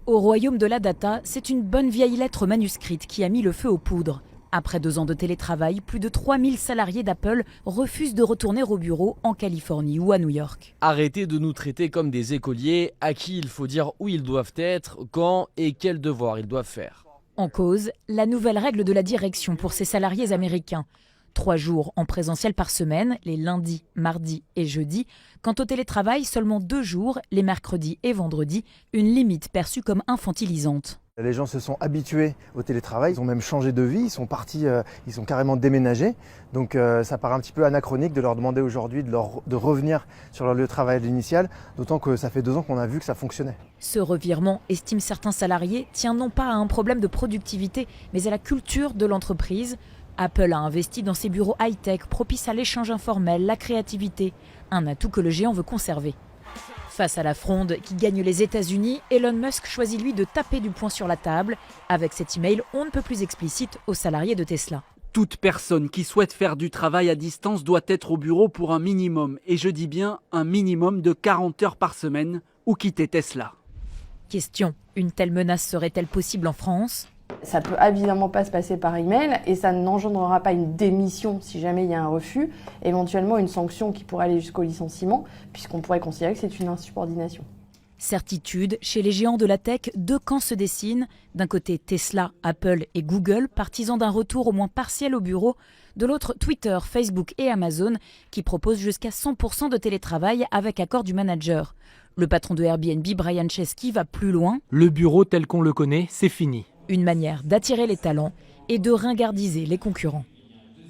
Au royaume de la data, c'est une bonne vieille lettre manuscrite qui a mis le feu aux poudres. Après 2 ans de télétravail, plus de 3000 salariés d'Apple refusent de retourner au bureau en Californie ou à New York. Arrêtez de nous traiter comme des écoliers à qui il faut dire où ils doivent être, quand et quels devoirs ils doivent faire. En cause, la nouvelle règle de la direction pour ces salariés américains. 3 jours en présentiel par semaine, les lundis, mardis et jeudis. Quant au télétravail, seulement 2 jours, les mercredis et vendredis, une limite perçue comme infantilisante. Les gens se sont habitués au télétravail, ils ont même changé de vie, ils sont partis, ils sont carrément déménagés. Donc ça paraît un petit peu anachronique de leur demander aujourd'hui de revenir sur leur lieu de travail initial, d'autant que ça fait 2 ans qu'on a vu que ça fonctionnait. Ce revirement, estiment certains salariés, tient non pas à un problème de productivité, mais à la culture de l'entreprise. Apple a investi dans ses bureaux high-tech propices à l'échange informel, la créativité, un atout que le géant veut conserver. Face à la fronde qui gagne les États-Unis, Elon Musk choisit lui de taper du poing sur la table avec cet email on ne peut plus explicite aux salariés de Tesla. Toute personne qui souhaite faire du travail à distance doit être au bureau pour un minimum, et je dis bien un minimum de 40 heures par semaine, ou quitter Tesla. Question, une telle menace serait-elle possible en France ? Ça peut évidemment pas se passer par email et ça n'engendrera pas une démission si jamais il y a un refus, éventuellement une sanction qui pourrait aller jusqu'au licenciement, puisqu'on pourrait considérer que c'est une insubordination. Certitude, chez les géants de la tech, 2 camps se dessinent. D'un côté Tesla, Apple et Google, partisans d'un retour au moins partiel au bureau. De l'autre, Twitter, Facebook et Amazon, qui proposent jusqu'à 100% de télétravail avec accord du manager. Le patron de Airbnb, Brian Chesky, va plus loin. Le bureau tel qu'on le connaît, c'est fini. Une manière d'attirer les talents et de ringardiser les concurrents.